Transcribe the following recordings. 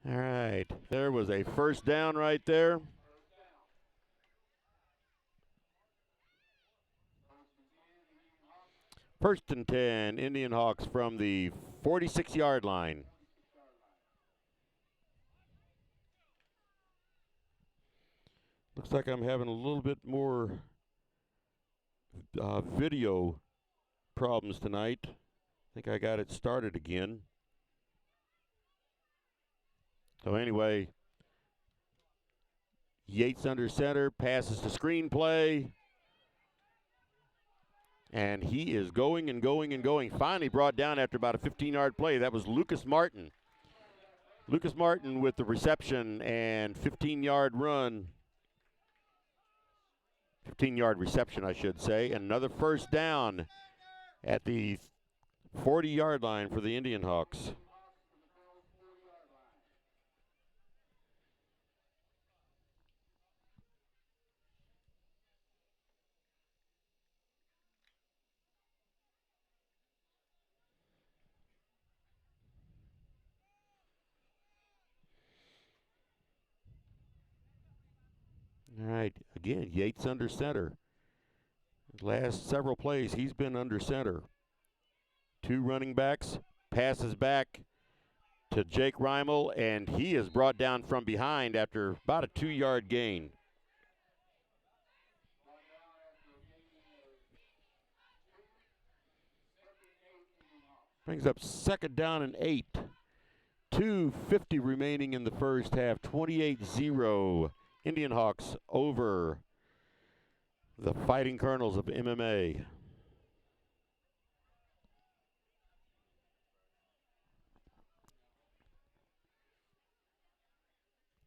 All right, there was a first down right there. First and 10, Indian Hawks from the 46-yard line. Looks like I'm having a little bit more video problems tonight. I think I got it started again. So anyway, Yates under center, passes to screenplay. And he is going and going and going. Finally brought down after about a 15-yard play. That was Lucas Martin. Lucas Martin with the reception and 15-yard run. 15-yard reception, I should say. And another first down at the 40-yard line for the Indian Hawks. All right, again, Yates under center. Last several plays, he's been under center. Two running backs, passes back to Jake Reimel, and he is brought down from behind after about a 2-yard gain. Brings up second down and 8. 2:50 remaining in the first half. 28-0. Indian Hawks over the Fighting Colonels of MMA.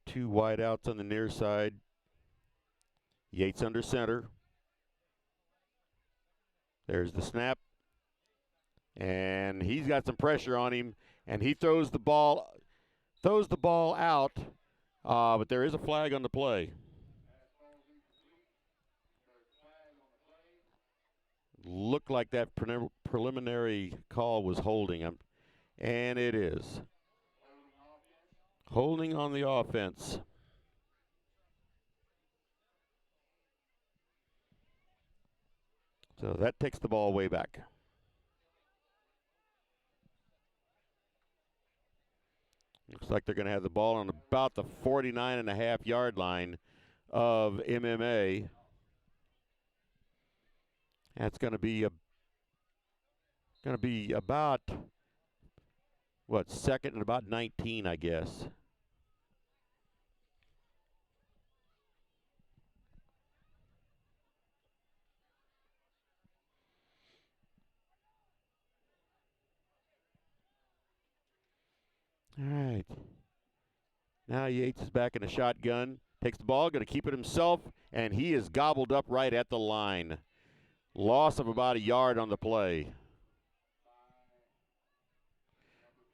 Two wideouts on the near side. Yates under center. There's the snap. And he's got some pressure on him, and he throws the ball out, but there is a flag on the play. Looked like that preliminary call was holding him, and it is. Holding on the offense. So that takes the ball way back. Looks like they're going to have the ball on about the 49.5-yard line of MMA. That's going to be about what, second and about 19, I guess. All right. Now Yates is back in a shotgun. Takes the ball, going to keep it himself, and he is gobbled up right at the line. Loss of about a yard on the play.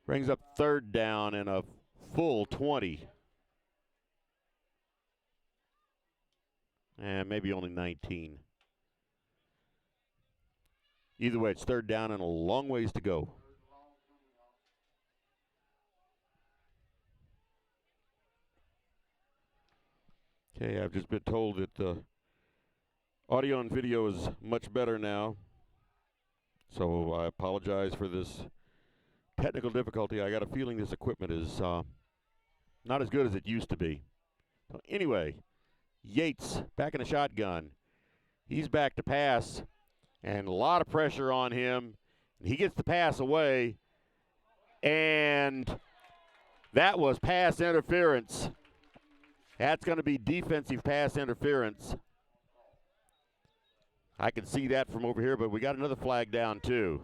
Brings up third down and a full 20. And maybe only 19. Either way, it's third down and a long ways to go. Okay, I've just been told that the audio and video is much better now. So I apologize for this technical difficulty. I got a feeling this equipment is not as good as it used to be. So anyway, Yates back in a shotgun. He's back to pass, and a lot of pressure on him. He gets the pass away, and that was pass interference. That's going to be defensive pass interference. I can see that from over here, but we got another flag down too.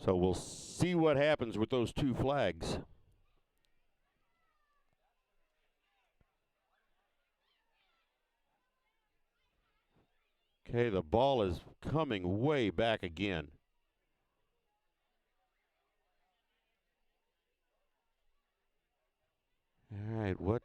So we'll see what happens with those two flags. Okay, the ball is coming way back again. All right, what?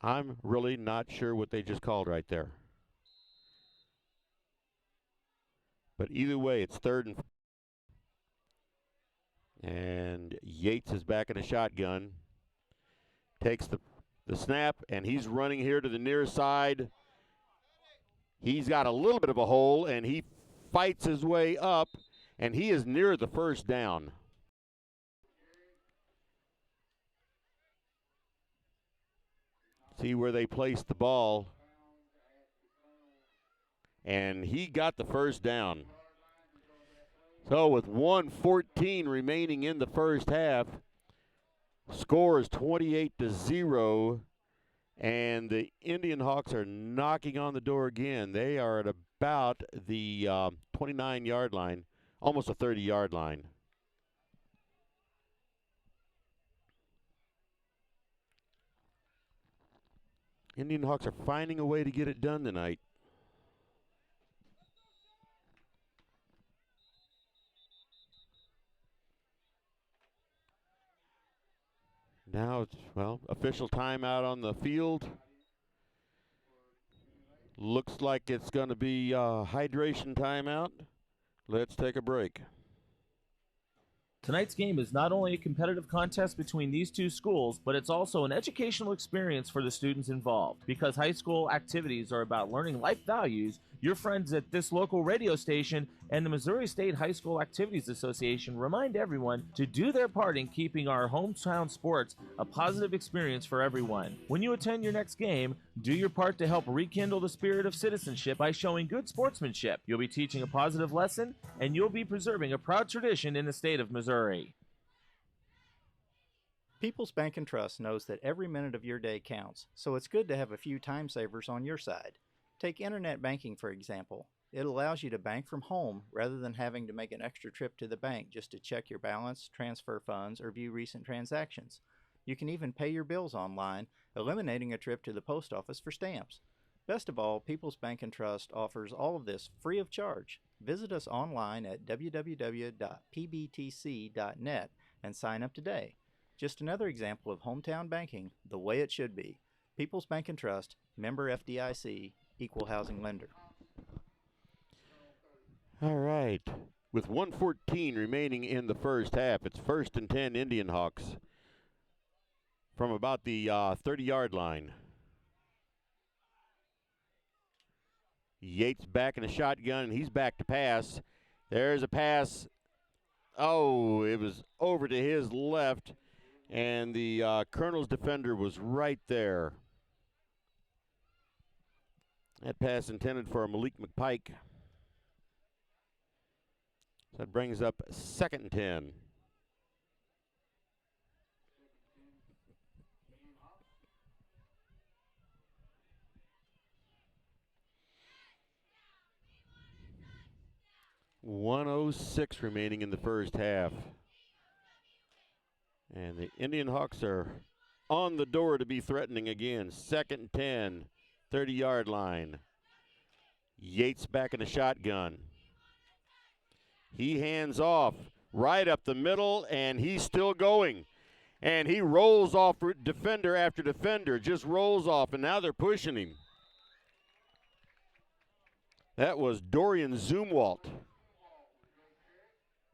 I'm really not sure what they just called right there. But either way, it's 3rd and Yates is back in a shotgun. Takes the snap, and he's running here to the near side. He's got a little bit of a hole, and he fights his way up, and he is near the first down. See where they placed the ball. And he got the first down. So with 1:14 remaining in the first half, score is 28-0, and the IndianHawks are knocking on the door again. They are at about the 29-yard line, almost a 30-yard line. IndianHawks are finding a way to get it done tonight. Now it's, well, official timeout on the field. Looks like it's going to be hydration timeout. Let's take a break. Tonight's game is not only a competitive contest between these two schools, but it's also an educational experience for the students involved. Because high school activities are about learning life values, your friends at this local radio station and the Missouri State High School Activities Association remind everyone to do their part in keeping our hometown sports a positive experience for everyone. When you attend your next game, do your part to help rekindle the spirit of citizenship by showing good sportsmanship. You'll be teaching a positive lesson, and you'll be preserving a proud tradition in the state of Missouri. People's Bank and Trust knows that every minute of your day counts, so it's good to have a few time savers on your side. Take internet banking, for example. It allows you to bank from home rather than having to make an extra trip to the bank just to check your balance, transfer funds, or view recent transactions. You can even pay your bills online, eliminating a trip to the post office for stamps. Best of all, People's Bank and Trust offers all of this free of charge. Visit us online at www.pbtc.net and sign up today. Just another example of hometown banking the way it should be. People's Bank and Trust, member FDIC, equal housing lender. All right. With 1:14 remaining in the first half, it's 1st and 10 IndianHawks from about the 30-yard line. Yates back in a shotgun, and he's back to pass. There's a pass. Oh, it was over to his left, and the Colonel's defender was right there. That pass intended for Malik McPike. So that brings up 2nd and 10. .106 remaining in the first half. And the IndianHawks are on the door to be threatening again. 2nd and 10, 30-yard line. Yates back in the shotgun. He hands off right up the middle, and he's still going. And he rolls off defender after defender, just rolls off, and now they're pushing him. That was Dorian Zumwalt.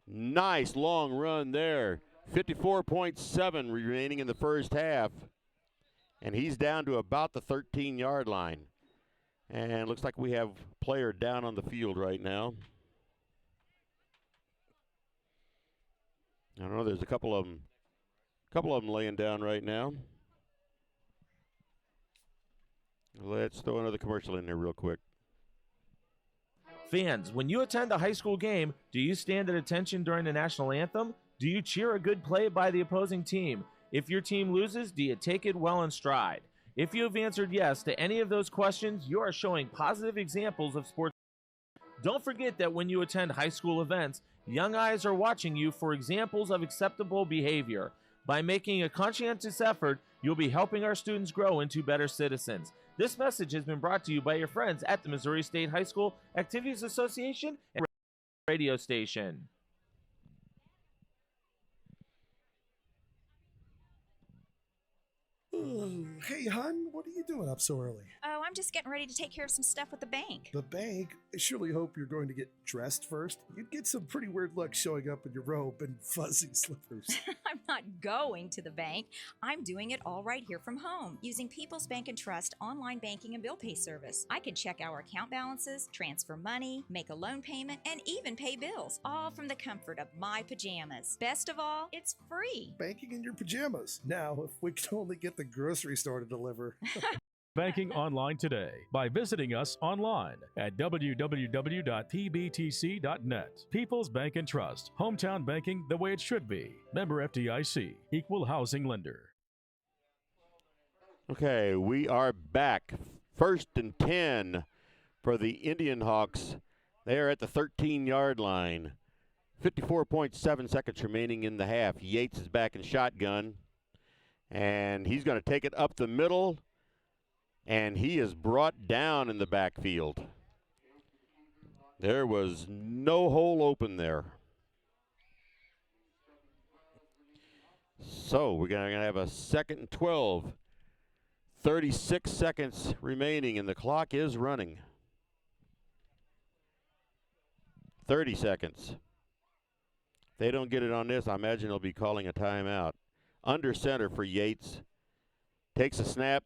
Nice long run there. 54.7 remaining in the first half. And he's down to about the 13-yard line. And looks like we have a player down on the field right now. I don't know, there's a couple of them laying down right now. Let's throw another commercial in there real quick. Fans, when you attend a high school game, do you stand at attention during the national anthem? Do you cheer a good play by the opposing team? If your team loses, do you take it well in stride? If you have answered yes to any of those questions, you are showing positive examples of sports. Don't forget that when you attend high school events, young eyes are watching you for examples of acceptable behavior. By making a conscientious effort, you'll be helping our students grow into better citizens. This message has been brought to you by your friends at the Missouri State High School Activities Association and radio station. Hey, hon, what are you doing up so early? Oh, I'm just getting ready to take care of some stuff with the bank. The bank? I surely hope you're going to get dressed first. You'd get some pretty weird looks showing up in your robe and fuzzy slippers. I'm not going to the bank. I'm doing it all right here from home using People's Bank and Trust online banking and bill pay service. I can check our account balances, transfer money, make a loan payment, and even pay bills, all from the comfort of my pajamas. Best of all, it's free. Banking in your pajamas. Now, if we could only get the grocery store to deliver. Banking online today by visiting us online at www.pbtc.net. People's Bank and Trust. Hometown banking the way it should be. Member FDIC. Equal housing lender. Okay, we are back. 1st and 10 for the IndianHawks. They are at the 13-yard line. 54.7 seconds remaining in the half. Yates is back in shotgun. And he's going to take it up the middle. And he is brought down in the backfield. There was no hole open there. So we're going to have a 2nd and 12. 36 seconds remaining, and the clock is running. 30 seconds. If they don't get it on this, I imagine they'll be calling a timeout. Under center for Yates. Takes a snap.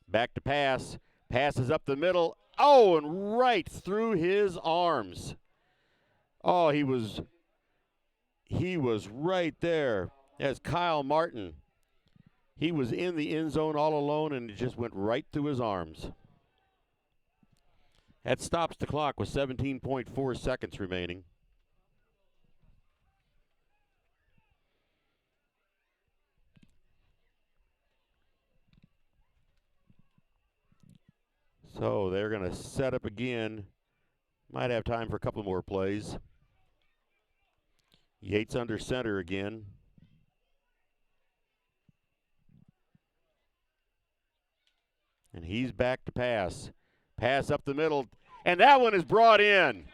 Back to pass. Passes up the middle. Oh, and right through his arms. Oh, he was right there. As Kyle Martin. He was in the end zone all alone, and it just went right through his arms. That stops the clock with 17.4 seconds remaining. So they're going to set up again. Might have time for a couple more plays. Yates under center again. And he's back to pass. Pass up the middle. And that one is brought in.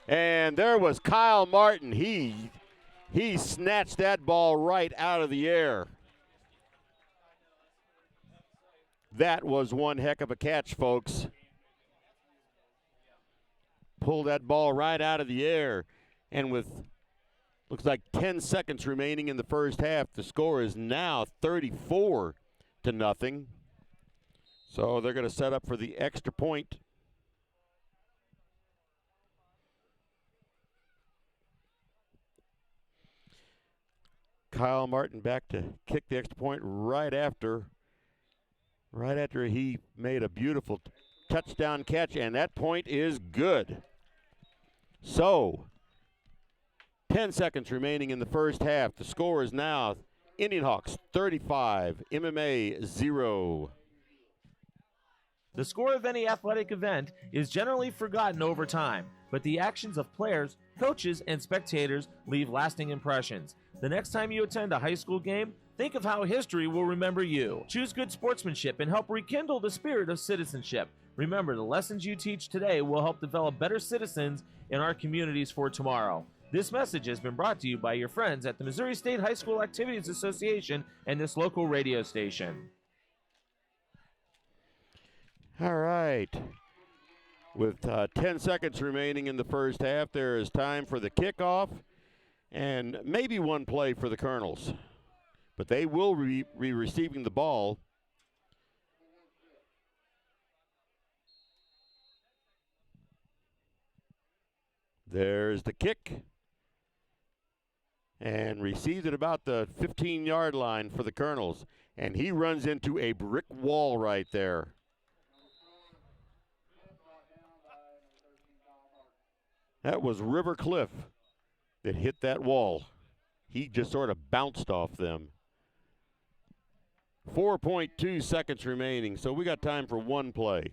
And there was Kyle Martin. He snatched that ball right out of the air. That was one heck of a catch, folks. Pulled that ball right out of the air. And with, looks like 10 seconds remaining in the first half, the score is now 34-0. So they're going to set up for the extra point. Kyle Martin back to kick the extra point right after he made a beautiful touchdown catch, and that point is good. So 10 seconds remaining in the first half. The score is now IndianHawks 35, MMA 0. The score of any athletic event is generally forgotten over time, but the actions of players, coaches, and spectators leave lasting impressions. The next time you attend a high school game, think of how history will remember you. Choose good sportsmanship and help rekindle the spirit of citizenship. Remember, the lessons you teach today will help develop better citizens in our communities for tomorrow. This message has been brought to you by your friends at the Missouri State High School Activities Association and this local radio station. All right. With 10 seconds remaining in the first half, there is time for the kickoff and maybe one play for the Colonels. But they will be receiving the ball. There's the kick. And received at about the 15-yard line for the Colonels. And he runs into a brick wall right there. That was River Cliff that hit that wall. He just sort of bounced off them. 4.2 seconds remaining, so we got time for one play.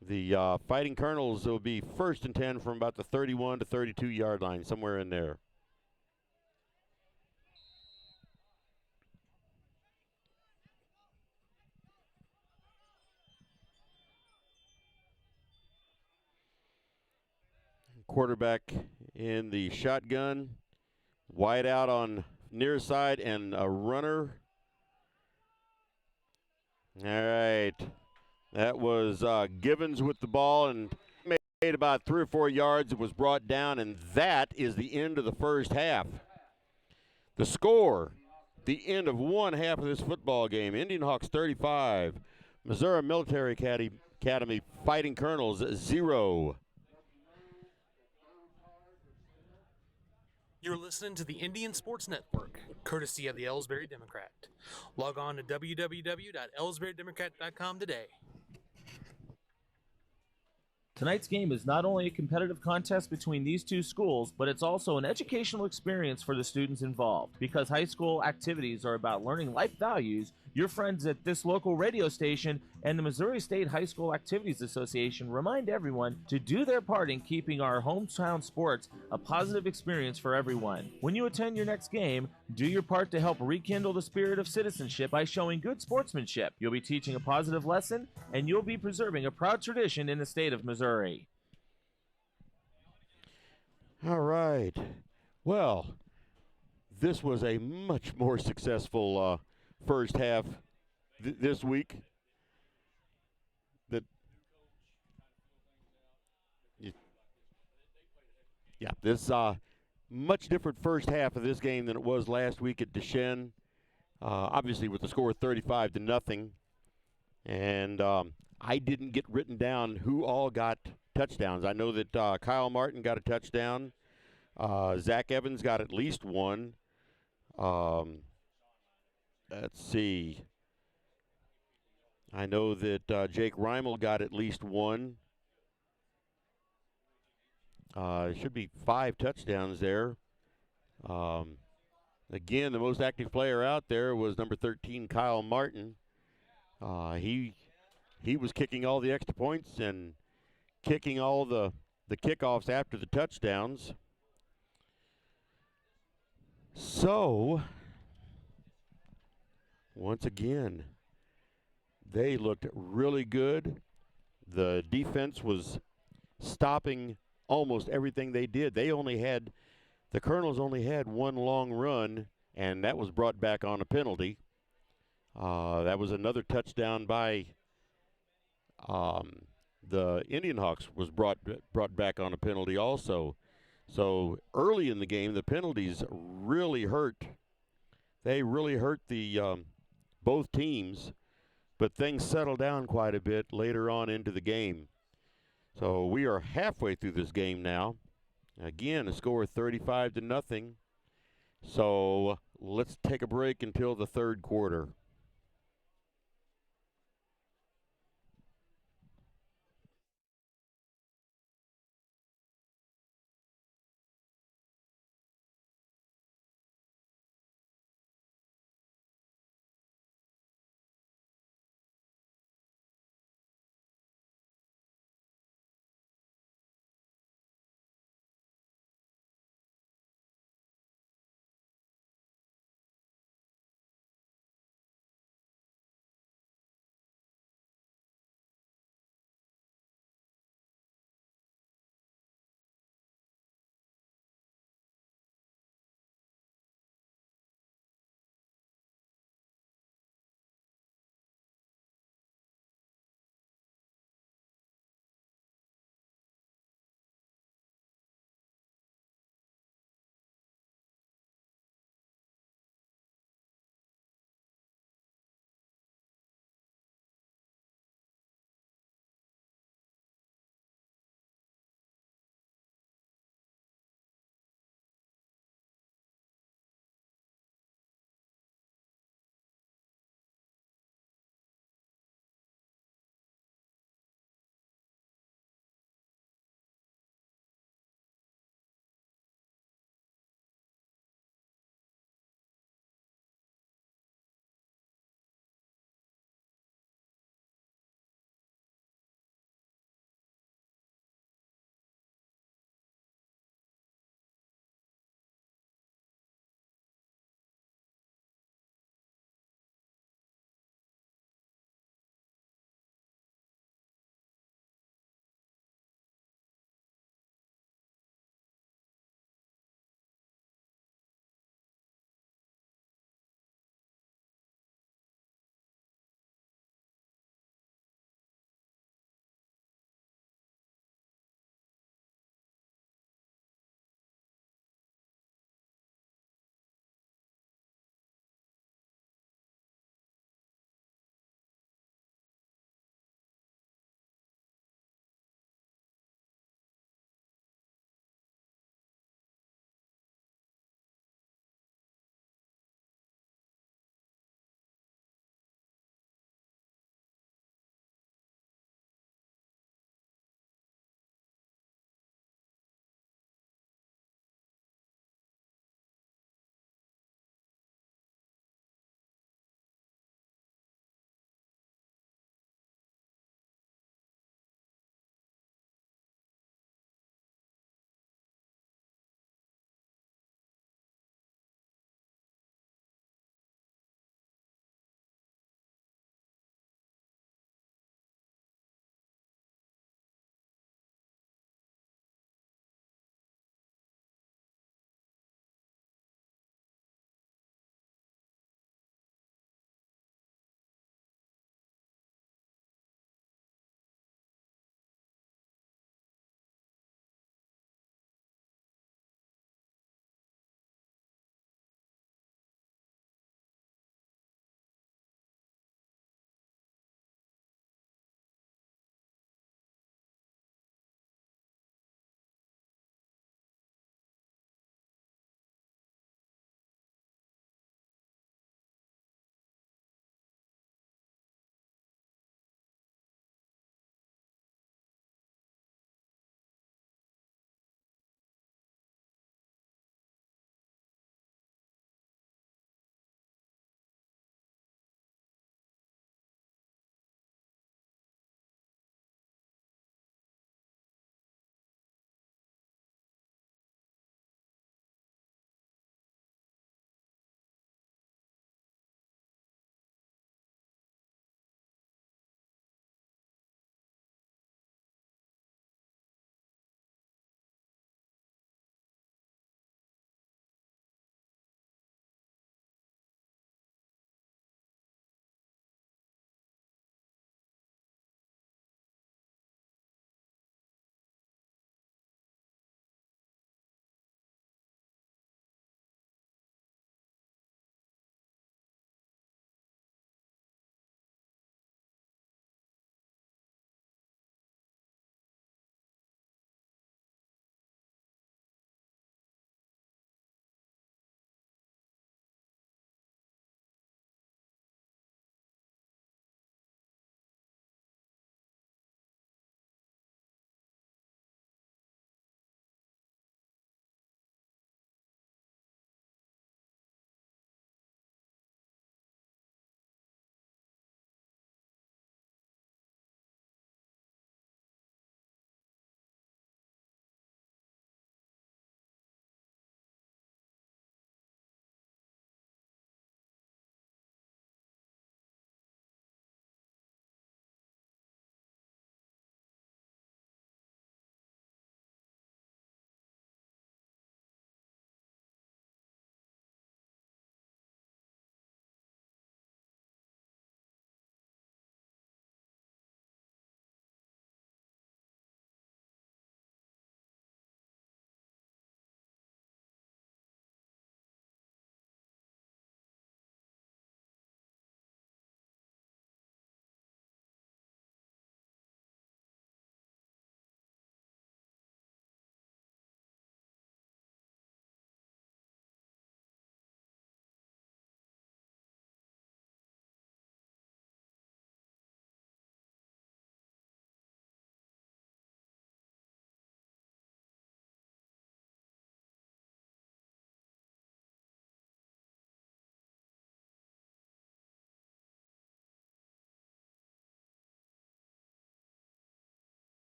The Fighting Colonels will be 1st and 10 from about the 31 to 32-yard line, somewhere in there. Quarterback in the shotgun. Wide out on near side and a runner. All right. That was Givens with the ball and made about 3 or 4 yards. It was brought down, and that is the end of the first half. The score, the end of one half of this football game. IndianHawks 35, Missouri Military Academy Fighting Colonels 0. You're listening to the Indian Sports Network, courtesy of the Elsberry Democrat. Log on to www.elsberrydemocrat.com today. Tonight's game is not only a competitive contest between these two schools, but it's also an educational experience for the students involved. Because high school activities are about learning life values, your friends at this local radio station and the Missouri State High School Activities Association remind everyone to do their part in keeping our hometown sports a positive experience for everyone. When you attend your next game, do your part to help rekindle the spirit of citizenship by showing good sportsmanship. You'll be teaching a positive lesson, and you'll be preserving a proud tradition in the state of Missouri. All right. Well, this was a much more successful first half this week. This much different first half of this game than it was last week at Deschênes. Obviously, with the score 35-0, and I didn't get written down who all got touchdowns. I know that Kyle Martin got a touchdown. Zach Evans got at least one. Let's see. I know that Jake Reimel got at least one. Should be 5 touchdowns there. Again, the most active player out there was number 13, Kyle Martin. He was kicking all the extra points and kicking all the kickoffs after the touchdowns. So, once again, they looked really good. The defense was stopping almost everything they did. The Colonels only had one long run, and that was brought back on a penalty. That was another touchdown by the IndianHawks was brought back on a penalty also. So early in the game, the penalties really hurt. They really hurt the both teams, but things settled down quite a bit later on into the game. So we are halfway through this game now. Again, a score of 35-0. So let's take a break until the third quarter.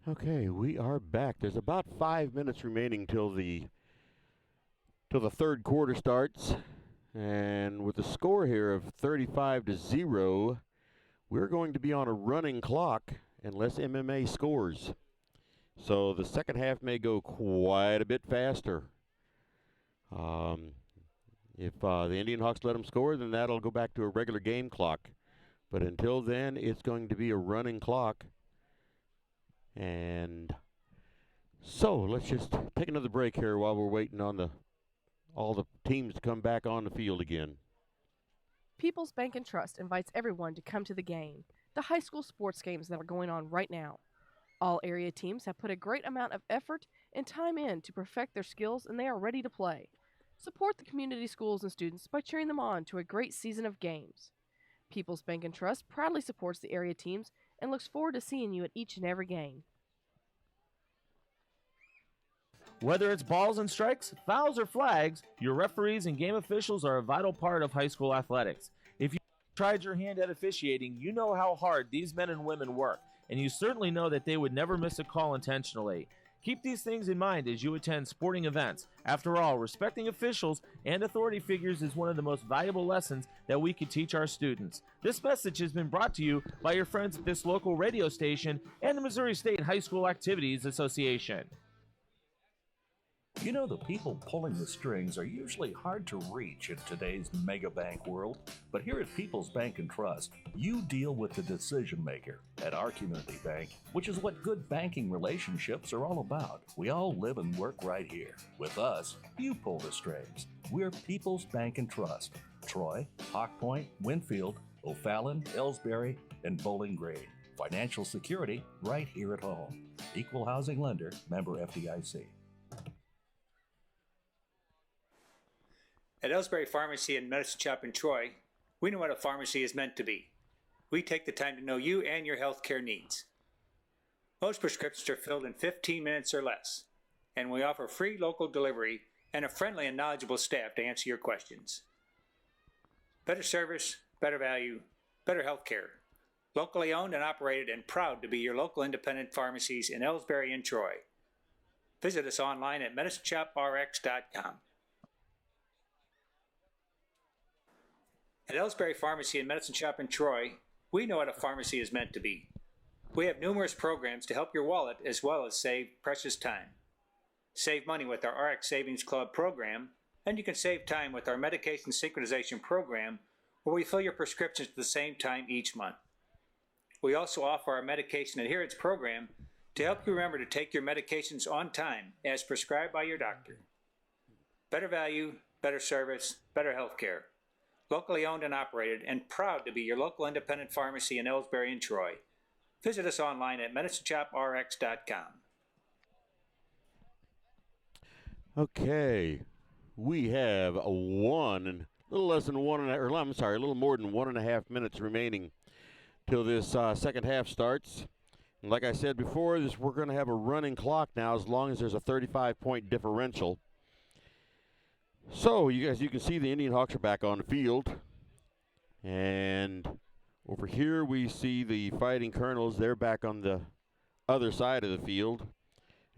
Okay, we are back. There's about 5 minutes remaining till the third quarter starts. And with the score here of 35-0, we're going to be on a running clock unless MMA scores. So the second half may go quite a bit faster. If the IndianHawks let them score, then that'll go back to a regular game clock. But until then, it's going to be a running clock. And so let's just take another break here while we're waiting on all the teams to come back on the field again. People's Bank and Trust invites everyone to come to the game, the high school sports games that are going on right now. All area teams have put a great amount of effort and time in to perfect their skills, and they are ready to play. Support the community schools and students by cheering them on to a great season of games. People's Bank and Trust proudly supports the area teams and looks forward to seeing you at each and every game. Whether it's balls and strikes, fouls, or flags, your referees and game officials are a vital part of high school athletics. If you tried your hand at officiating, you know how hard these men and women work, and you certainly know that they would never miss a call intentionally. Keep these things in mind as you attend sporting events. After all, respecting officials and authority figures is one of the most valuable lessons that we could teach our students. This message has been brought to you by your friends at this local radio station and the Missouri State High School Activities Association. You know, the people pulling the strings are usually hard to reach in today's mega bank world, but here at People's Bank and Trust, you deal with the decision maker. At our community bank, which is what good banking relationships are all about, we all live and work right here. With us, you pull the strings. We're People's Bank and Trust. Troy, Hawk Point, Winfield, O'Fallon, Elsberry, and Bowling Green. Financial security right here at home. Equal housing lender, member FDIC. At Elsberry Pharmacy and Medicine Shop in Troy, we know what a pharmacy is meant to be. We take the time to know you and your healthcare needs. Most prescriptions are filled in 15 minutes or less, and we offer free local delivery and a friendly and knowledgeable staff to answer your questions. Better service, better value, better healthcare. Locally owned and operated and proud to be your local independent pharmacies in Elsberry and Troy. Visit us online at medicineshoprx.com. At Elsberry Pharmacy and Medicine Shop in Troy, we know what a pharmacy is meant to be. We have numerous programs to help your wallet as well as save precious time. Save money with our RX Savings Club program, and you can save time with our medication synchronization program, where we fill your prescriptions at the same time each month. We also offer our medication adherence program to help you remember to take your medications on time as prescribed by your doctor. Better value, better service, better health care. Locally owned and operated, and proud to be your local independent pharmacy in Elsberry and Troy. Visit us online at medicineshoprx.com. Okay, we have a little more than 1.5 minutes remaining till this second half starts. And like I said before, we're going to have a running clock now as long as there's a 35-point differential. So, you can see the IndianHawks are back on the field. And over here we see the Fighting Colonels. They're back on the other side of the field.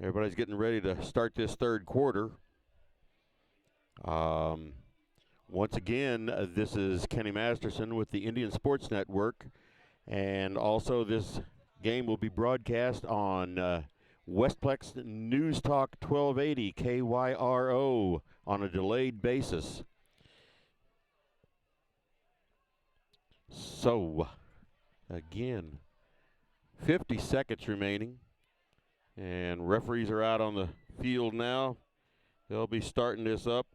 Everybody's getting ready to start this third quarter. Once again, this is Kenny Masterson with the Indian Sports Network. And also this game will be broadcast on Westplex News Talk 1280 KYRO on a delayed basis. So, again, 50 seconds remaining. And referees are out on the field now. They'll be starting this up.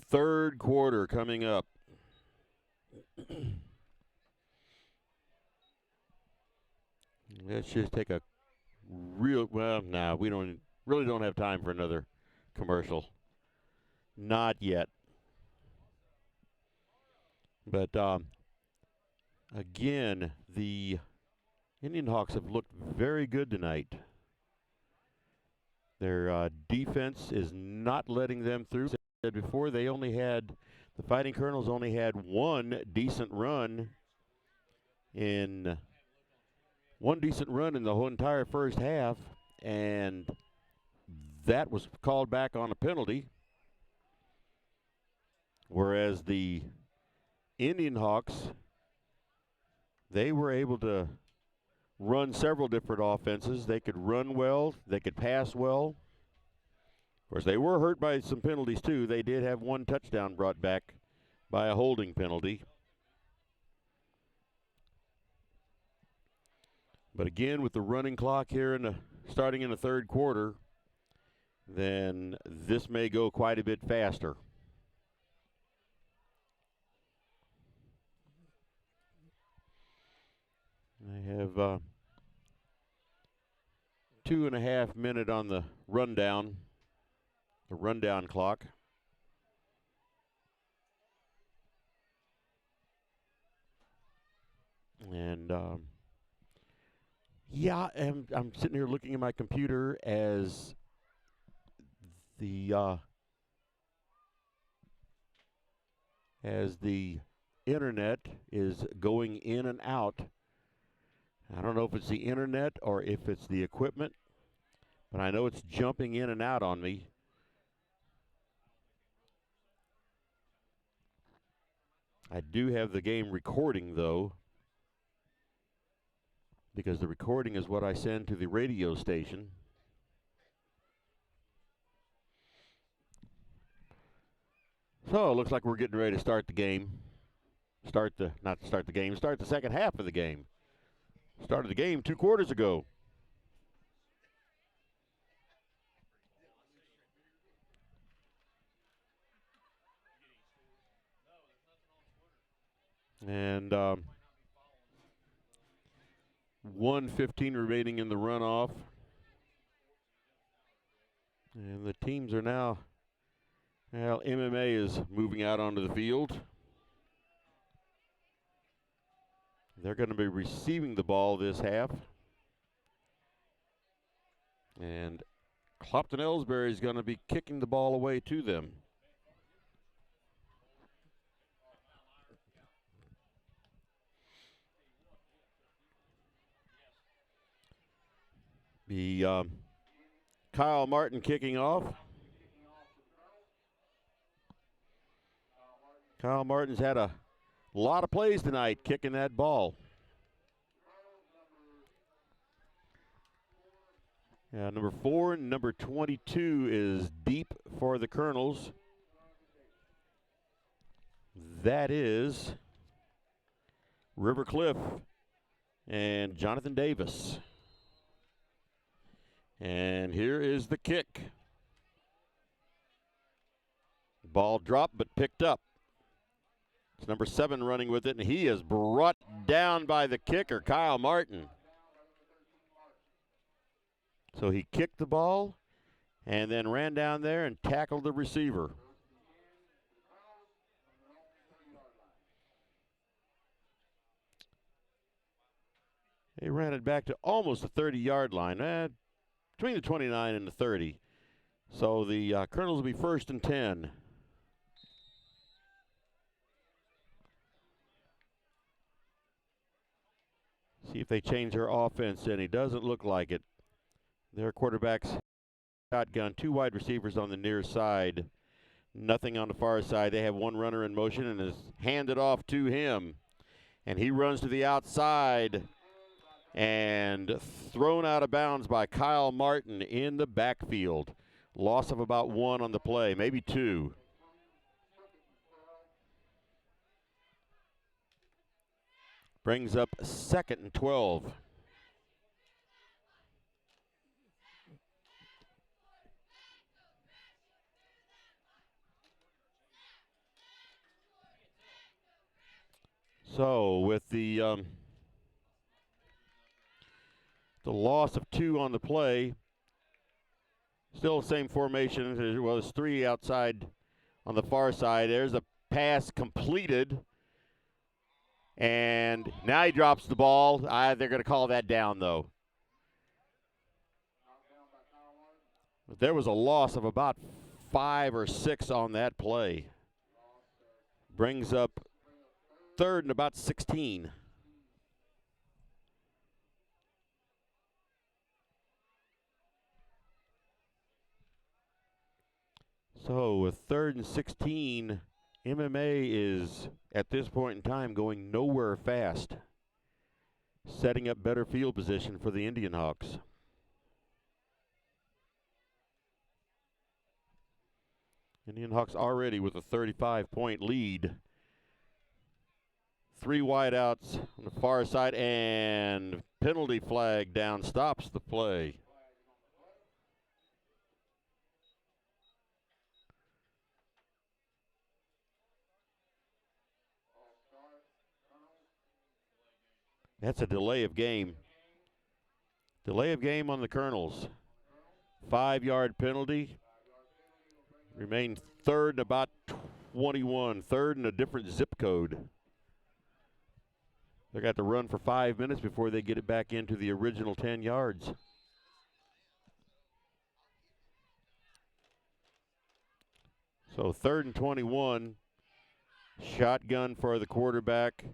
Third quarter coming up. Let's just take a we really don't have time for another commercial. Not yet. But again, the IndianHawks have looked very good tonight. Their defense is not letting them through. As I said before, the Fighting Colonels only had one decent run in one decent run in the whole entire first half, and that was called back on a penalty. Whereas the IndianHawks, they were able to run several different offenses. They could run well, they could pass well. Of course, they were hurt by some penalties too. They did have one touchdown brought back by a holding penalty. But again, with the running clock here starting in the third quarter, then this may go quite a bit faster. I have 2.5 minutes on the rundown clock. And yeah, I'm sitting here looking at my computer as the internet is going in and out. I don't know if it's the internet or if it's the equipment, but I know it's jumping in and out on me. I do have the game recording, though, because the recording is what I send to the radio station. So it looks like we're getting ready to start the game. Start the second half of the game. Started the game 2 quarters ago. And 1:15 remaining in the runoff. And the teams are now, well, MMA is moving out onto the field. They're going to be receiving the ball this half. And Clopton Elsberry is going to be kicking the ball away to them. The Kyle Martin kicking off. Kyle Martin's had a lot of plays tonight kicking that ball. Number 4 and number 22 is deep for the Colonels. That is Rivercliff and Jonathan Davis. And here is the kick. Ball dropped but picked up. It's number 7 running with it, and he is brought down by the kicker, Kyle Martin. So he kicked the ball and then ran down there and tackled the receiver. He ran it back to almost the 30-yard line, between the 29 and the 30. So the Colonels will be 1st and 10. See if they change their offense any. Doesn't look like it. Their quarterback's shotgun, 2 wide receivers on the near side. Nothing on the far side. They have 1 runner in motion and is handed off to him. And he runs to the outside and thrown out of bounds by Kyle Martin in the backfield. Loss of about 1 on the play, maybe 2. Brings up 2nd and 12. So with the loss of 2 on the play, still the same formation. There was 3 outside on the far side. There's a pass completed. And now he drops the ball. They're going to call that down, though. But there was a loss of about 5 or 6 on that play. Brings up 3rd and about 16. So with 3rd and 16, MMA is, at this point in time, going nowhere fast, setting up better field position for the IndianHawks. IndianHawks already with a 35-point lead. 3 wideouts on the far side, and penalty flag down stops the play. That's a delay of game. Delay of game on the Colonels. 5-yard penalty. Remain 3rd and about 21. 3rd in a different zip code. They got to run for 5 minutes before they get it back into the original 10 yards. So 3rd and 21. Shotgun for the quarterback.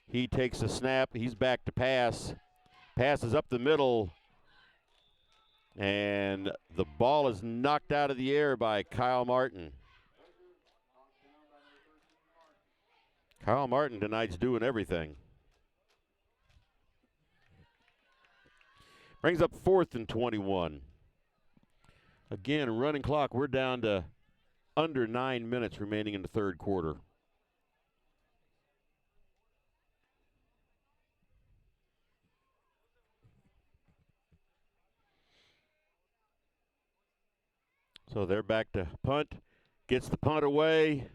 He takes a snap. He's back to pass. Passes up the middle. And the ball is knocked out of the air by Kyle Martin. Kyle Martin tonight's doing everything. Brings up 4th and 21. Again, running clock. We're down to under 9 minutes remaining in the 3rd quarter. So they're back to punt. Gets the punt away.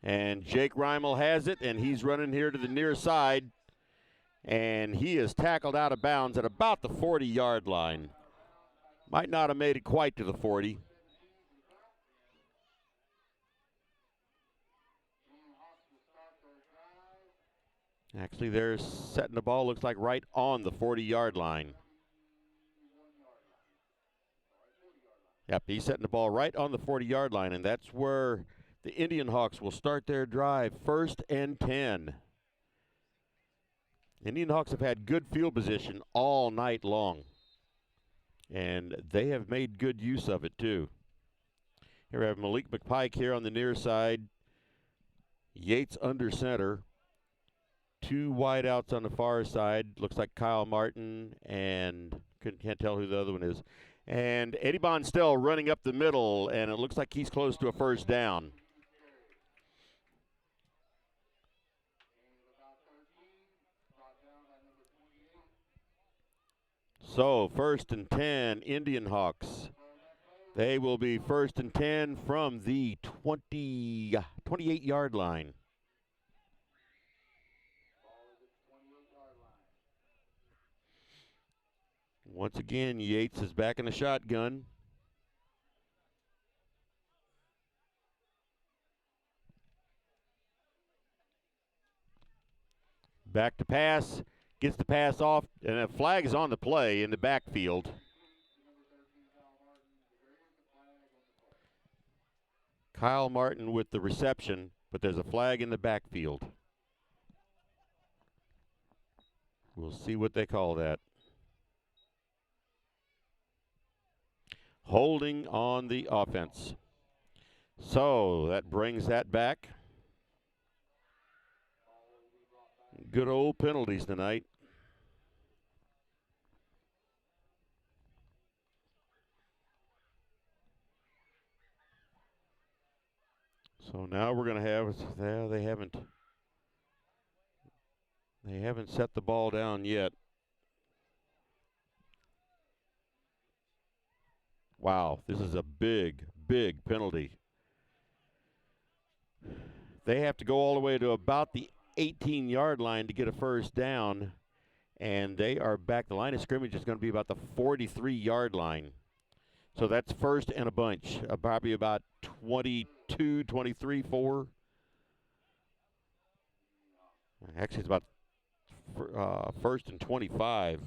And Jake Reimel has it, and he's running here to the near side. And he is tackled out of bounds at about the 40-yard line. Might not have made it quite to the 40. Actually, they're setting the ball, looks like right on the 40-yard line. Yep, he's setting the ball right on the 40-yard line, and that's where the IndianHawks will start their drive, 1st and 10. IndianHawks have had good field position all night long, and they have made good use of it too. Here we have Malik McPike here on the near side. Yates under center. 2 wideouts on the far side. Looks like Kyle Martin, and can't tell who the other one is. And Eddie Bonstell running up the middle, and it looks like he's close to a 1st down. So 1st and 10, IndianHawks. They will be 1st and 10 from the 28-yard line. Once again, Yates is back in the shotgun. Back to pass. Gets the pass off, and a flag is on the play in the backfield. Kyle Martin with the reception, but there's a flag in the backfield. We'll see what they call that. Holding on the offense. So that brings that back. Good old penalties tonight. So now we're going to have, they haven't set the ball down yet. Wow, this is a big, big penalty. They have to go all the way to about the 18-yard line to get a 1st down, and they are back. The line of scrimmage is going to be about the 43-yard line. So that's 1st and a bunch, probably about 22, 23, 4. Actually, it's about 1st and 25.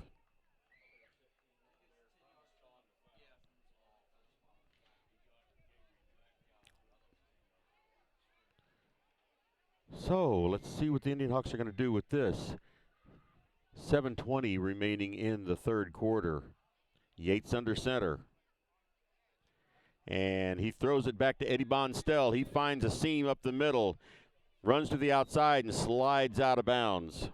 So let's see what the IndianHawks are going to do with this. 7:20 remaining in the 3rd quarter. Yates under center. And he throws it back to Eddie Bonstell. He finds a seam up the middle, runs to the outside, and slides out of bounds.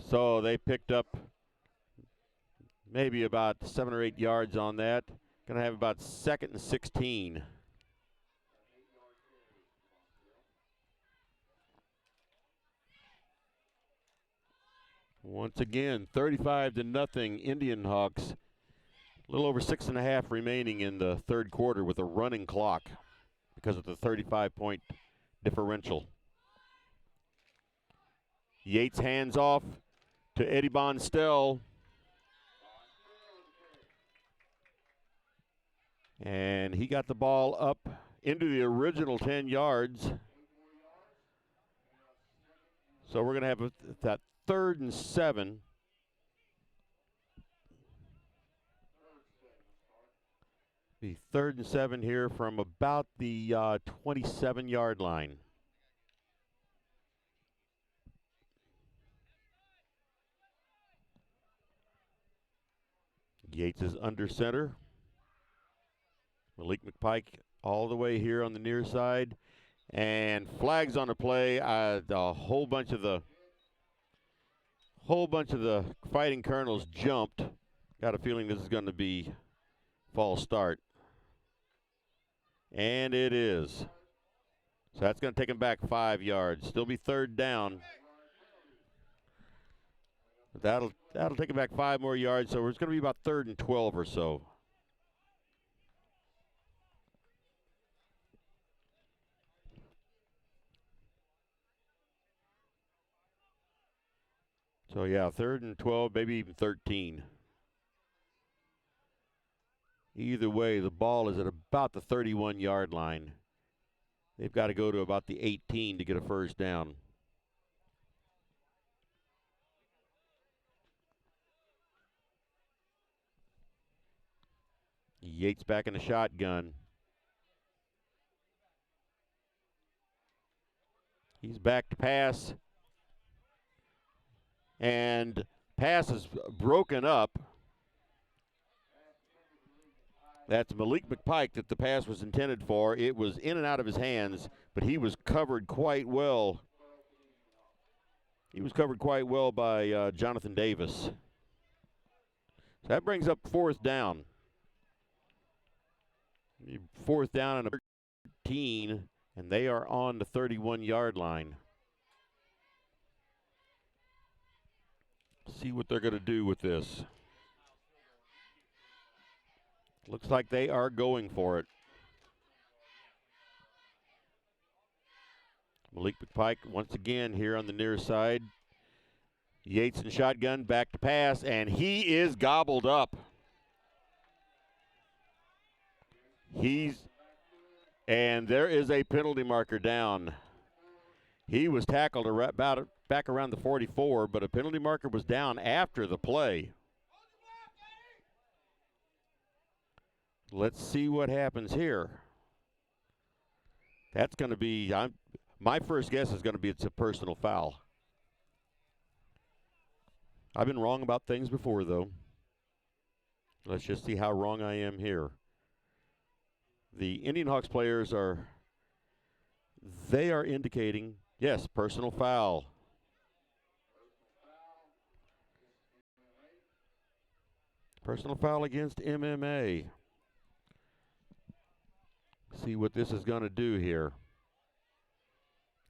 So they picked up maybe about 7 or 8 yards on that. Going to have about 2nd and 16. Once again, 35-0 IndianHawks. A little over 6.5 remaining in the third quarter with a running clock because of the 35-point differential. Yates hands off to Eddie Bonstell. And he got the ball up into the original 10 yards. So we're going to have that 3rd and 7. The 3rd and 7 here from about the 27-yard line. Yates is under center. Malik McPike all the way here on the near side. And flags on the play. A whole bunch of the Fighting Colonels jumped. Got a feeling this is going to be false start. And it is. So that's going to take him back 5 yards. Still be 3rd down. That'll take him back 5 more yards. So it's going to be about 3rd and 12 or so. So yeah, 3rd and 12, maybe even 13. Either way, the ball is at about the 31-yard line. They've got to go to about the 18 to get a first down. Yates back in the shotgun. He's back to pass. And pass is broken up. That's Malik McPike that the pass was intended for. It was in and out of his hands, but he was covered quite well. He was covered quite well by Jonathan Davis. So that brings up 4th down. 4th down and a 13, and they are on the 31-yard line. See what they're going to do with this. Looks like they are going for it. Malik McPike once again here on the near side. Yates in shotgun, back to pass, and he is gobbled up. And there is a penalty marker down. He was tackled back around the 44, but a penalty marker was down after the play. Let's see what happens here. That's going to be, my first guess is going to be it's a personal foul. I've been wrong about things before, though. Let's just see how wrong I am here. The IndianHawks players are indicating, yes, personal foul. Personal foul against MMA. See what this is going to do here.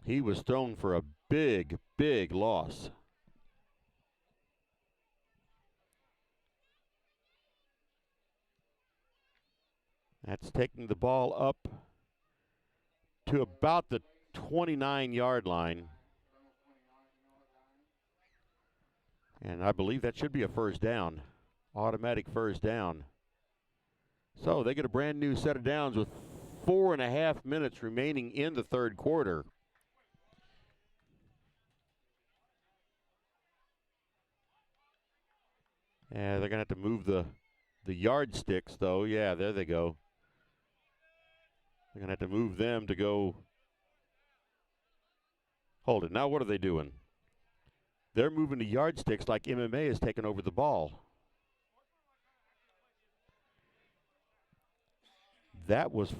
He was thrown for a big, big loss. That's taking the ball up to about the 29-yard line. And I believe that should be a first down. Automatic first down. So they get a brand new set of downs with 4.5 minutes remaining in the third quarter. Yeah, they're going to have to move the yardsticks, though. Yeah, there they go. They're going to have to move them to go. Hold it. Now what are they doing? They're moving the yardsticks like MMA has taken over the ball. That was,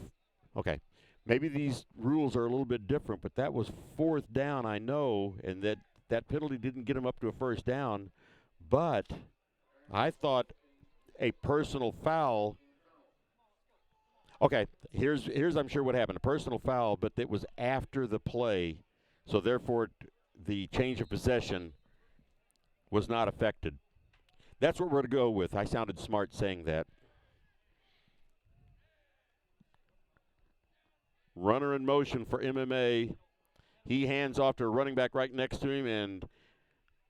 okay, maybe these rules are a little bit different, but that was 4th down, I know, and that penalty didn't get him up to a 1st down, but I thought a personal foul. Okay, here's I'm sure what happened. A personal foul, but it was after the play, so therefore the change of possession was not affected. That's what we're going to go with. I sounded smart saying that. Runner in motion for MMA. He hands off to a running back right next to him, and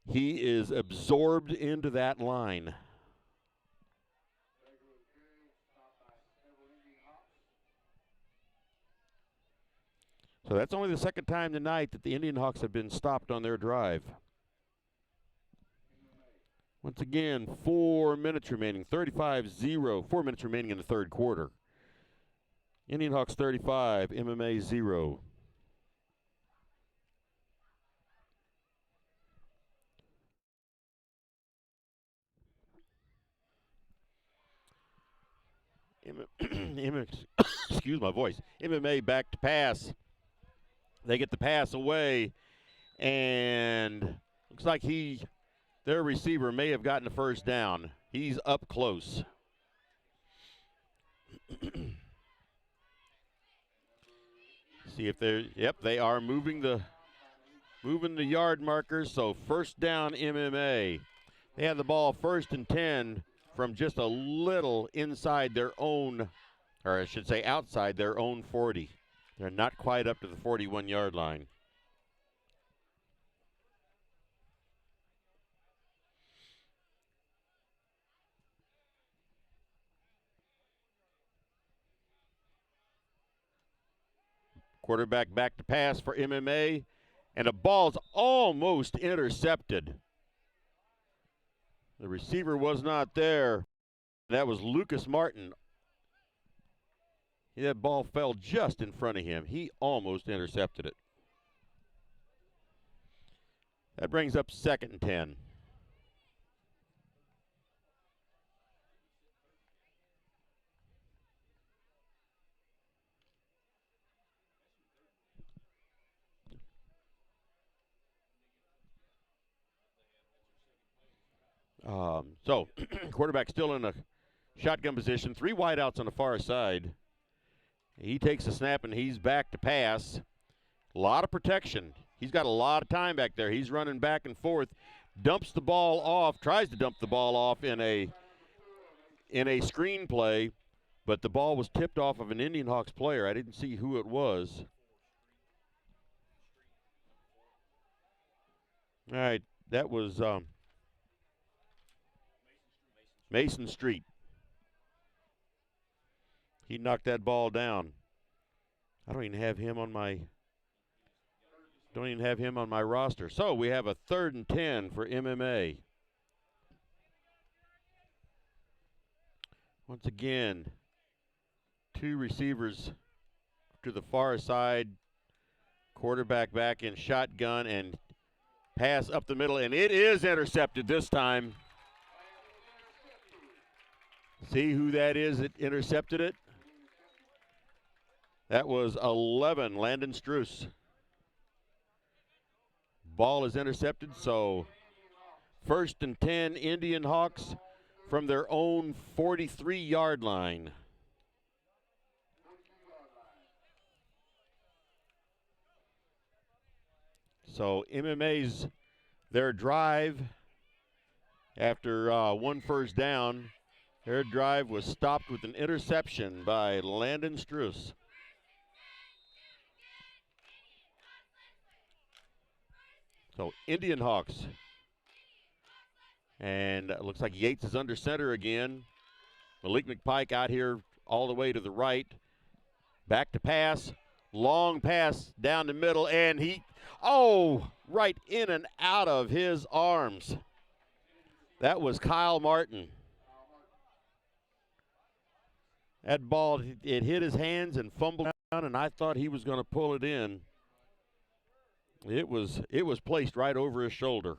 he is absorbed into that line. So that's only the second time tonight that the IndianHawks have been stopped on their drive. Once again, 4 minutes remaining, 35-0, 4 minutes remaining in the third quarter. IndianHawks 35, MMA 0. Excuse my voice. MMA back to pass. They get the pass away, and looks like their receiver may have gotten the 1st down. He's up close. See if they are moving the yard markers, so 1st down MMA. They have the ball 1st and 10 from just a little inside their own, or I should say outside their own 40. They're not quite up to the 41-yard line. Quarterback back to pass for MMA, and the ball's almost intercepted. The receiver was not there. That was Lucas Martin. That ball fell just in front of him. He almost intercepted it. That brings up 2nd and 10. So, quarterback still in a shotgun position. 3 wideouts on the far side. He takes a snap, and he's back to pass. A lot of protection. He's got a lot of time back there. He's running back and forth. Dumps the ball off, tries to dump the ball off in a screen play, but the ball was tipped off of an IndianHawks player. I didn't see who it was. All right, that was Mason Street. He knocked that ball down. I don't even have him on my roster. So we have a 3rd and 10 for MMA. Once again, 2 receivers to the far side. Quarterback back in shotgun and pass up the middle, and it is intercepted this time. See who that is that intercepted it? That was 11, Landon Struess. Ball is intercepted, so 1st and 10, IndianHawks from their own 43-yard line. So MMA's their drive after 1 first down. Their drive was stopped with an interception by Landon Struess. So IndianHawks. And it looks like Yates is under center again. Malik McPike out here all the way to the right. Back to pass. Long pass down the middle. And right in and out of his arms. That was Kyle Martin. That ball, it hit his hands and fumbled down, and I thought he was going to pull it in. It was placed right over his shoulder.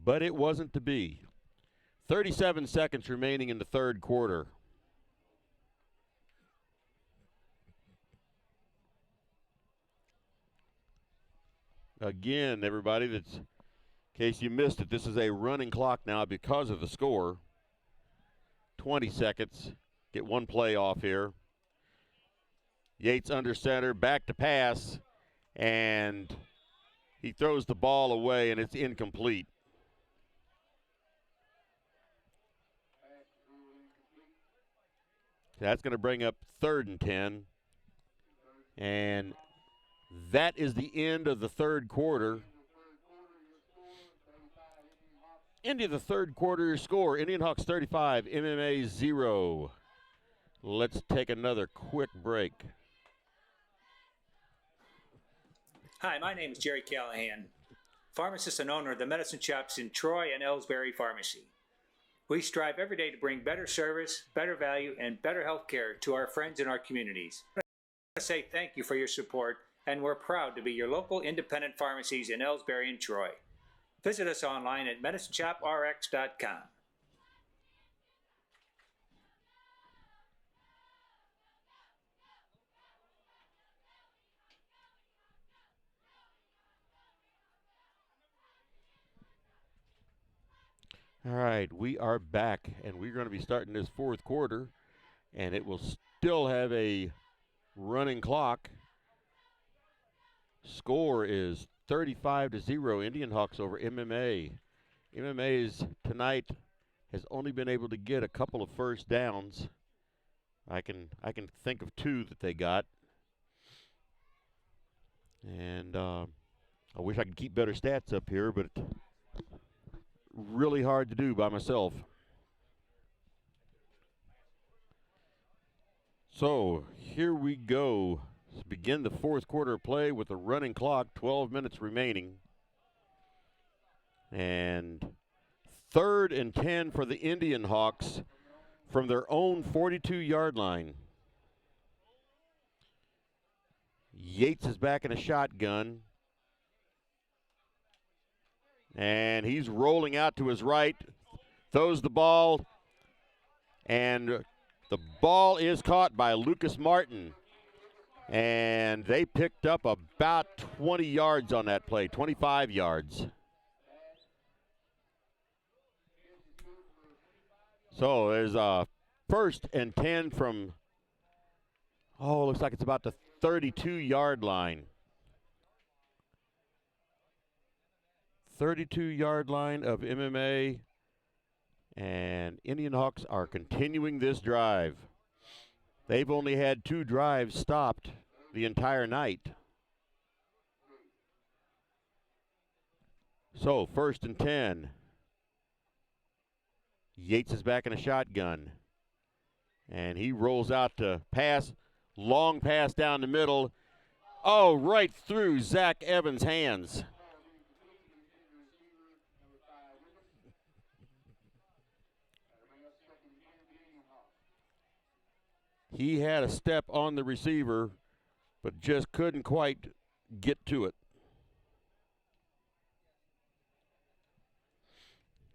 but it wasn't to be. 37 seconds remaining in the third quarter. Again, everybody, in case you missed it, this is a running clock now because of the score. 20 seconds. Get one play off here. Yates under center, back to pass, and he throws the ball away, and it's incomplete. That's going to bring up 3rd and 10. And that is the end of the third quarter. End of the third quarter score, IndianHawks 35, MMA 0. Let's take another quick break. Hi, my name is Jerry Callahan, pharmacist and owner of the medicine shops in Troy and Elsberry Pharmacy. We strive every day to bring better service, better value, and better health care to our friends in our communities. I want to say thank you for your support, and we're proud to be your local independent pharmacies in Elsberry and Troy. Visit us online at medicineshoprx.com. All right, we are back, and we're going to be starting this fourth quarter, and it will still have a running clock. Score is 35-0, IndianHawks over MMA. MMA's tonight has only been able to get a couple of first downs. I can think of 2 that they got. And I wish I could keep better stats up here, but really hard to do by myself. So here we go. Let's begin the fourth quarter of play with a running clock, 12 minutes remaining. And 3rd and 10 for the IndianHawks from their own 42-yard line. Yates is back in a shotgun. And he's rolling out to his right, throws the ball, and the ball is caught by Lucas Martin. And they picked up about 20 yards on that play, 25 yards. So there's a 1st and 10 from, looks like it's about the 32-yard line. 32-yard line of MMA, and IndianHawks are continuing this drive. They've only had 2 drives stopped the entire night. So 1st and 10. Yates is back in a shotgun, and he rolls out to pass, long pass down the middle. Oh, right through Zach Evans' hands. He had a step on the receiver, but just couldn't quite get to it.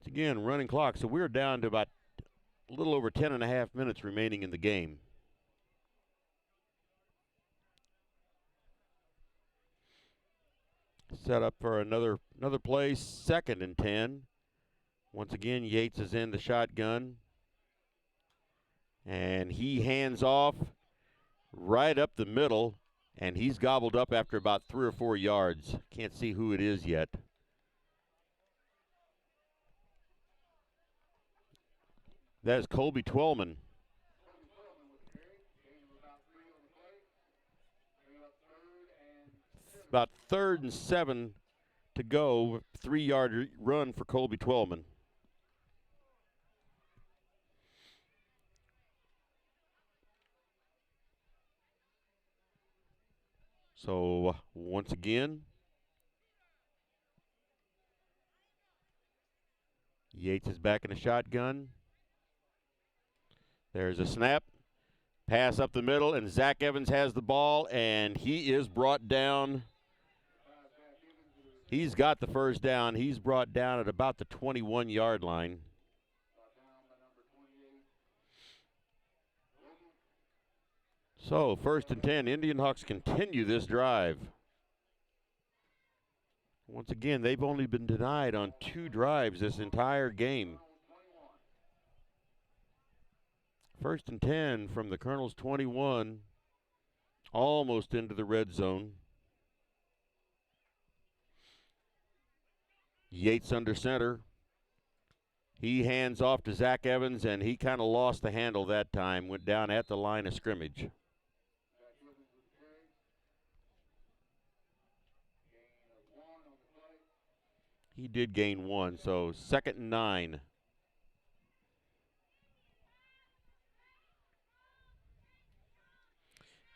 Again, running clock, so we're down to about a little over 10 and a half minutes remaining in the game. Set up for another play, 2nd and 10. Once again, Yates is in the shotgun. And he hands off right up the middle, and he's gobbled up after about 3 or 4 yards. Can't see who it is yet. That is Colby Twellman. About 3rd and 7 to go, 3-yard run for Colby Twellman. So once again, Yates is back in a shotgun. There's a snap, pass up the middle, and Zach Evans has the ball, and he is brought down. He's got the first down. He's brought down at about the 21-yard line. So 1st and 10, IndianHawks continue this drive. Once again, they've only been denied on 2 drives this entire game. 1st and 10 from the Colonels' 21, almost into the red zone. Yates under center. He hands off to Zach Evans, and he kind of lost the handle that time, went down at the line of scrimmage. He did gain 1, so 2nd and 9.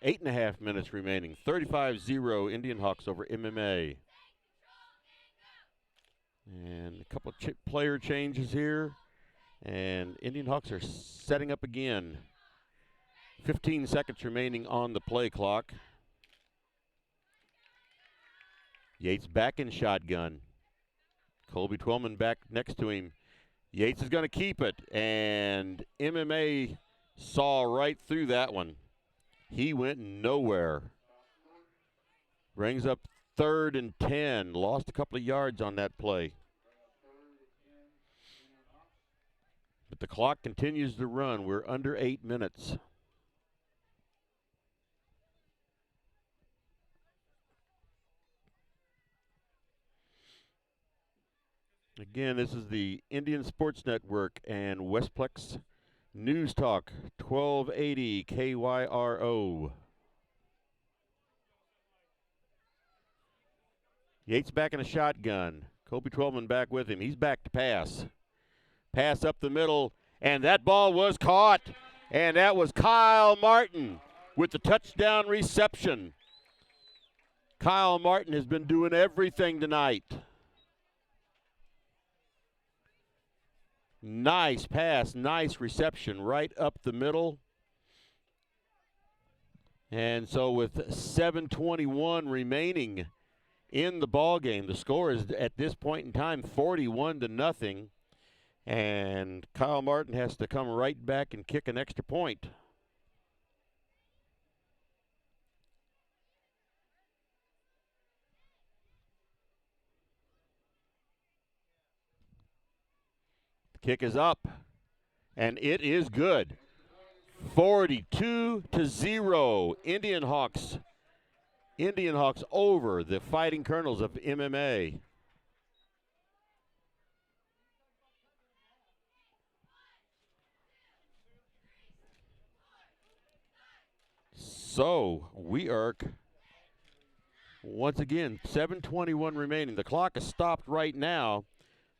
Eight and a half minutes remaining. 35-0 IndianHawks over MMA. And a couple of player changes here. And IndianHawks are setting up again. 15 seconds remaining on the play clock. Yates back in shotgun. Colby Twellman back next to him. Yates is going to keep it, and MMA saw right through that one. He went nowhere. Brings up 3rd and 10. Lost a couple of yards on that play. But the clock continues to run. We're under 8 minutes. Again, this is the Indian Sports Network and Westplex News Talk, 1280 KYRO. Yates back in a shotgun. Colby Twellman back with him. He's back to pass. Pass up the middle, and that ball was caught. And that was Kyle Martin with the touchdown reception. Kyle Martin has been doing everything tonight. Nice pass, nice reception right up the middle. And so with 7:21 remaining in the ball game, the score is at this point in time 41-0. And Kyle Martin has to come right back and kick an extra point. Kick is up, and it is good. 42-0. IndianHawks over the Fighting Colonels of MMA. So we are once again 7:21 remaining. The clock is stopped right now.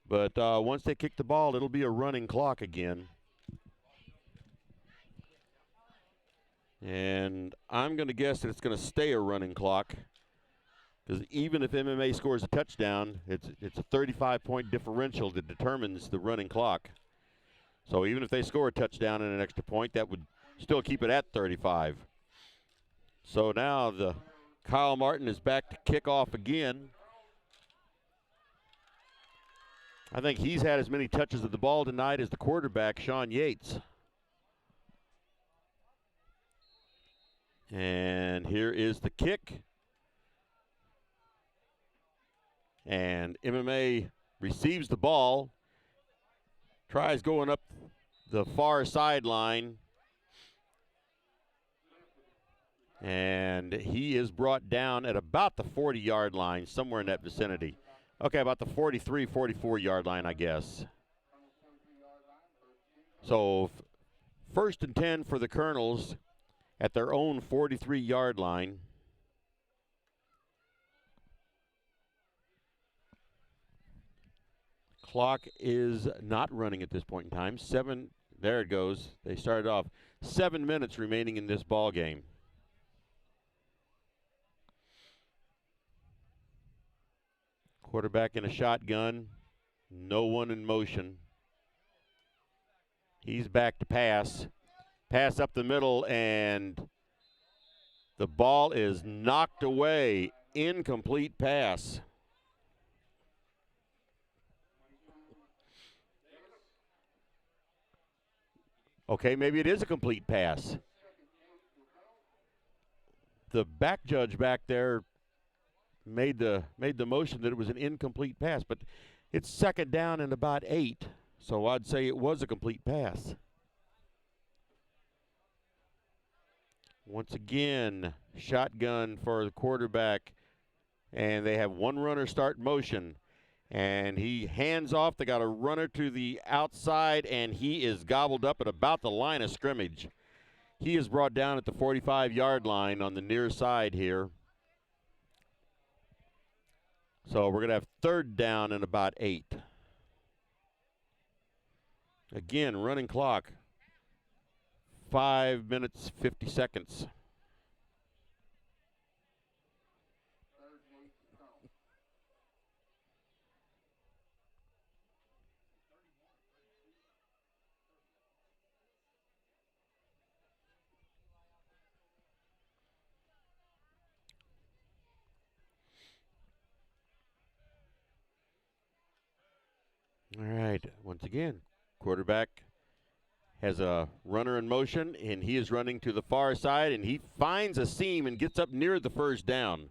But once they kick the ball, it'll be a running clock again. And I'm going to guess that it's going to stay a running clock. Because even if MMA scores a touchdown, it's a 35-point differential that determines the running clock. So even if they score a touchdown and an extra point, that would still keep it at 35. So now the Kyle Martin is back to kick off again. I think he's had as many touches of the ball tonight as the quarterback, Sean Yates. And here is the kick. And MMA receives the ball, tries going up the far sideline. And he is brought down at about the 40-yard line, somewhere in that vicinity. Okay, about the 43, 44-yard line, I guess. So 1st and 10 for the Colonels at their own 43-yard line. Clock is not running at this point in time. There it goes. They started off. 7 minutes remaining in this ball game. Quarterback in a shotgun. No one in motion. He's back to pass. Pass up the middle, and the ball is knocked away. Incomplete pass. Okay, maybe it is a complete pass. The back judge back there made the motion that it was an incomplete pass, but it's second down and about 8, so I'd say it was a complete pass. Once again, shotgun for the quarterback, and they have one runner start motion, and he hands off. They got a runner to the outside, and he is gobbled up at about the line of scrimmage. He is brought down at the 45-yard line on the near side here. So we're going to have third down and about 8. Again, running clock, 5 minutes, 50 seconds. All right, once again, quarterback has a runner in motion, and he is running to the far side, and he finds a seam and gets up near the first down.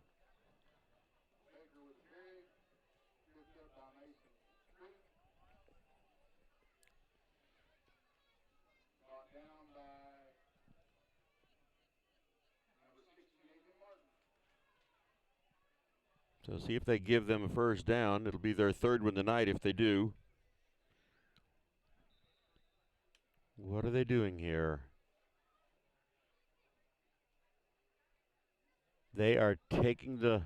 So see if they give them a first down. It'll be their third one tonight if they do. What are they doing here? They are taking the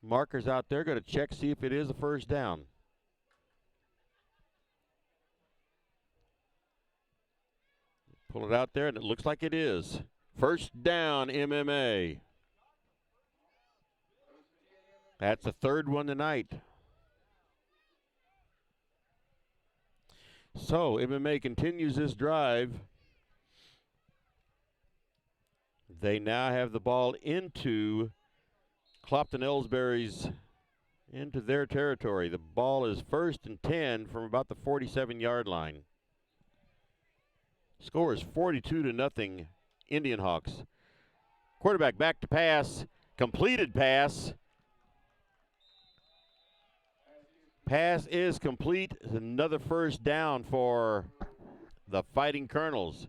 markers out there, going to check, see if it is a first down. Pull it out there, and it looks like it is. First down, MMA. That's the third one tonight. So MMA continues this drive. They now have the ball into Clopton Elsberry's, into their territory. The ball is 1st and 10 from about the 47-yard line. Score is 42-0 IndianHawks. Quarterback back to pass, completed pass. Pass is complete. Another first down for the Fighting Colonels.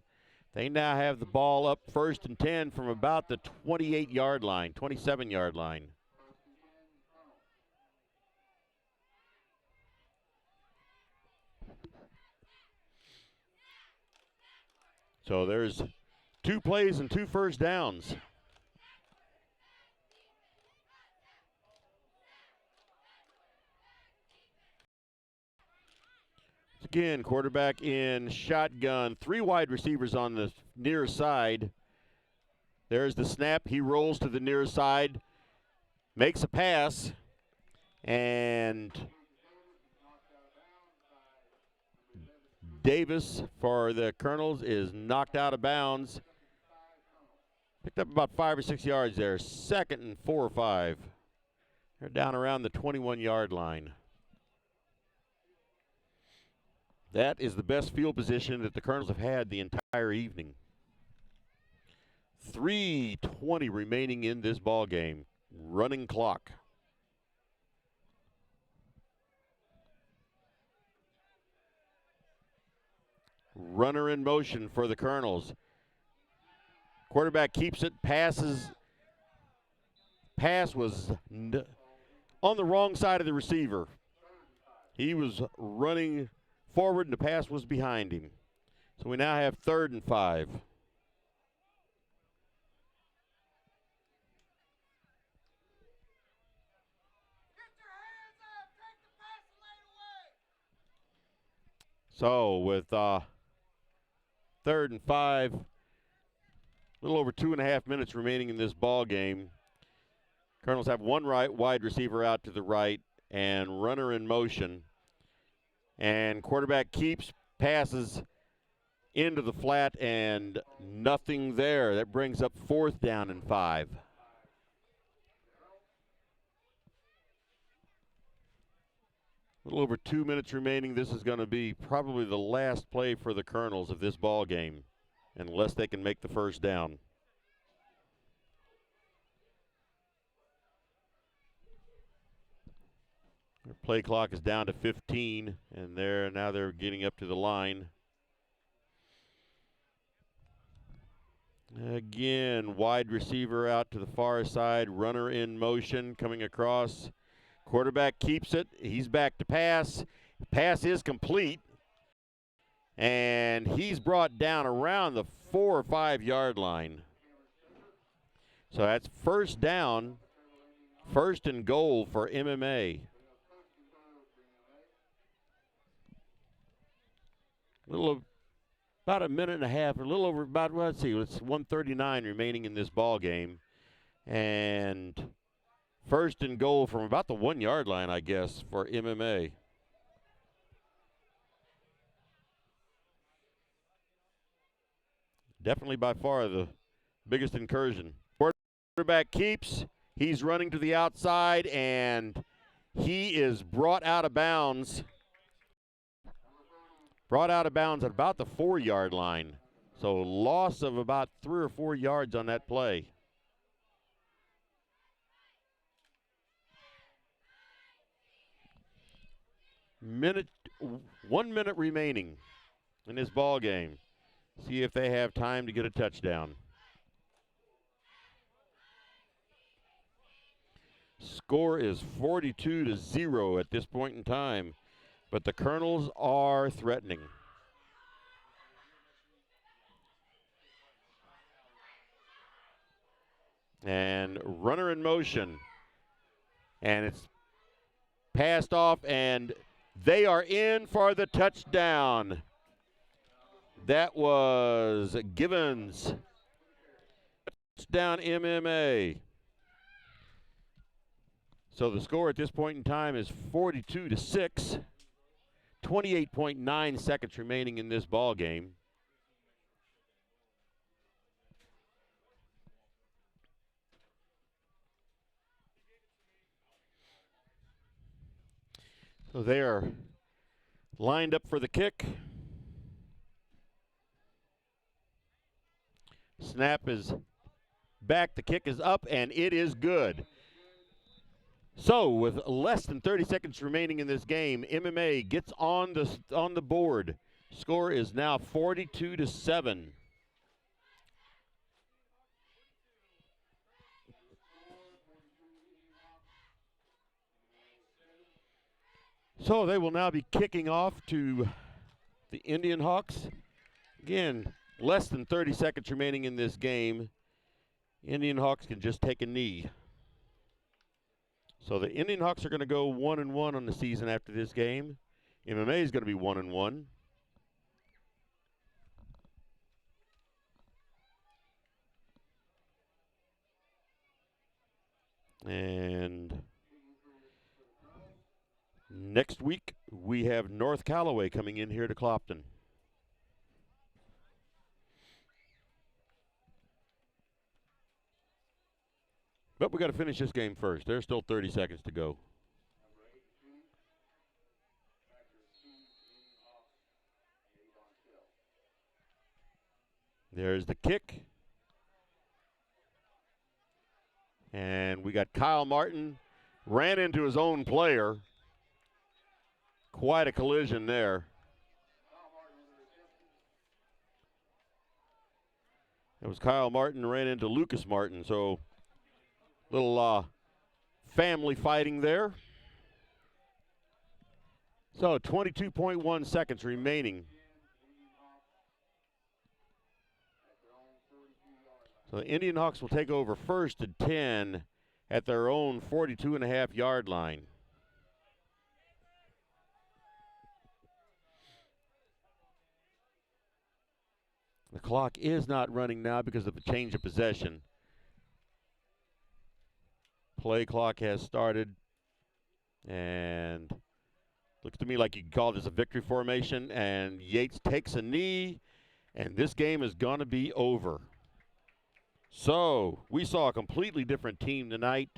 They now have the ball up 1st and 10 from about the 28-yard line, 27-yard line. So there's 2 plays and 2 first downs. Again, quarterback in shotgun. 3 wide receivers on the near side. There's the snap. He rolls to the near side, makes a pass, and Davis for the Colonels is knocked out of bounds. Picked up about 5 or 6 yards there. 2nd and 4 or 5. They're down around the 21-yard line. That is the best field position that the Colonels have had the entire evening. 3:20 remaining in this ball game. Running clock. Runner in motion for the Colonels. Quarterback keeps it, passes. Pass was on the wrong side of the receiver. He was running forward, and the pass was behind him. So we now have 3rd and 5. So with 3rd and 5, a little over 2.5 minutes remaining in this ball game. Colonels have 1 wide receiver out to the right and runner in motion. And quarterback keeps, passes into the flat, and nothing there. That brings up 4th down and 5. little over 2 minutes remaining. This is going to be probably the last play for the Colonels of this ball game, unless they can make the first down. Their play clock is down to 15, and now they're getting up to the line. Again, wide receiver out to the far side, runner in motion coming across. Quarterback keeps it. He's back to pass. Pass is complete, and he's brought down around the 4 or 5 yard line. So that's first down, first and goal for MMA. About a minute and a half, a little over about, well, let's see, it's 1:39 remaining in this ball game. And first and goal from about the 1 yard line, I guess, for MMA. Definitely by far the biggest incursion. Quarterback keeps, he's running to the outside, and he is brought out of bounds. Brought out of bounds at about the 4 yard line. So loss of about 3 or 4 yards on that play. One minute remaining in this ball game. See if they have time to get a touchdown. Score is 42-0 at this point in time. But the Colonels are threatening. And runner in motion. And it's passed off, and they are in for the touchdown. That was Givens. Touchdown MMA. So the score at this point in time is 42-6. 28.9 seconds remaining in this ball game. So they are lined up for the kick. Snap is back, the kick is up, and it is good. So, with less than 30 seconds remaining in this game, MMA gets on the board. Score is now 42-7. So they will now be kicking off to the IndianHawks. Again, less than 30 seconds remaining in this game. IndianHawks can just take a knee. So the IndianHawks are going to go 1-1 on the season after this game. MMA is going to be 1-1. And next week we have North Callaway coming in here to Clopton. But we got to finish this game first. There's still 30 seconds to go. There's the kick. And we got Kyle Martin ran into his own player. Quite a collision there. It was Kyle Martin ran into Lucas Martin, so little family fighting there. So 22.1 seconds remaining. So the IndianHawks will take over first and 10 at their own 42.5 yard line. The clock is not running now because of the change of possession. Play clock has started, and looks to me like you can call this a victory formation, and Yates takes a knee, and this game is going to be over. So we saw a completely different team tonight.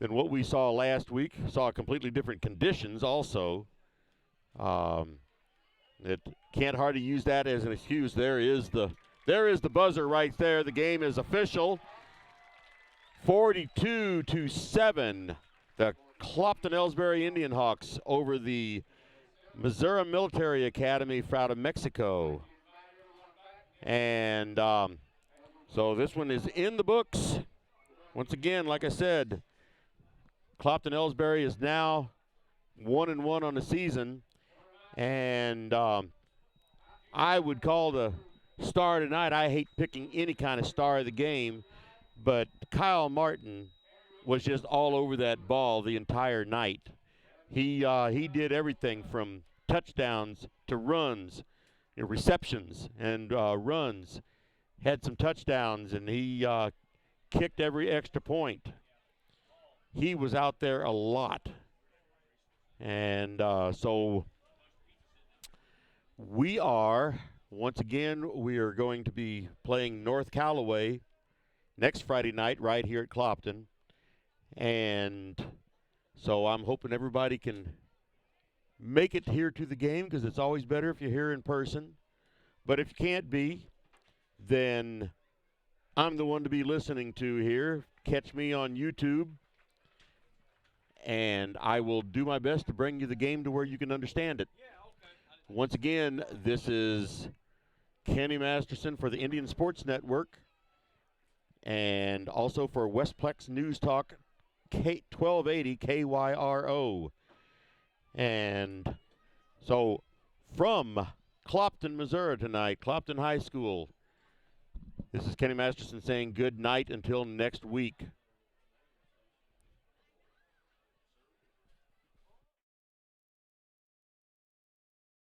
than what we saw last week. Saw completely different conditions also. It can't hardly use that as an excuse. There is the buzzer right there. The game is official. 42-7. The Clopton Elsberry IndianHawks over the Missouri Military Academy out of Mexico. And so this one is in the books. Once again, like I said, Clopton Elsberry is now 1-1 on the season. And I would call the star tonight, I hate picking any kind of star of the game, but Kyle Martin was just all over that ball the entire night. He did everything from touchdowns to runs, receptions and runs. Had some touchdowns, and he kicked every extra point. He was out there a lot. And so we are going to be playing North Callaway next Friday night right here at Clopton. And so I'm hoping everybody can make it here to the game, because it's always better if you're here in person. But if you can't be, then I'm the one to be listening to here. Catch me on YouTube, and I will do my best to bring you the game to where you can understand it. Once again, this is Kenny Masterson for the Indian Sports Network, and also for Westplex News Talk 1280 KYRO. And so from Clopton, Missouri tonight, Clopton High School, this is Kenny Masterson saying good night until next week.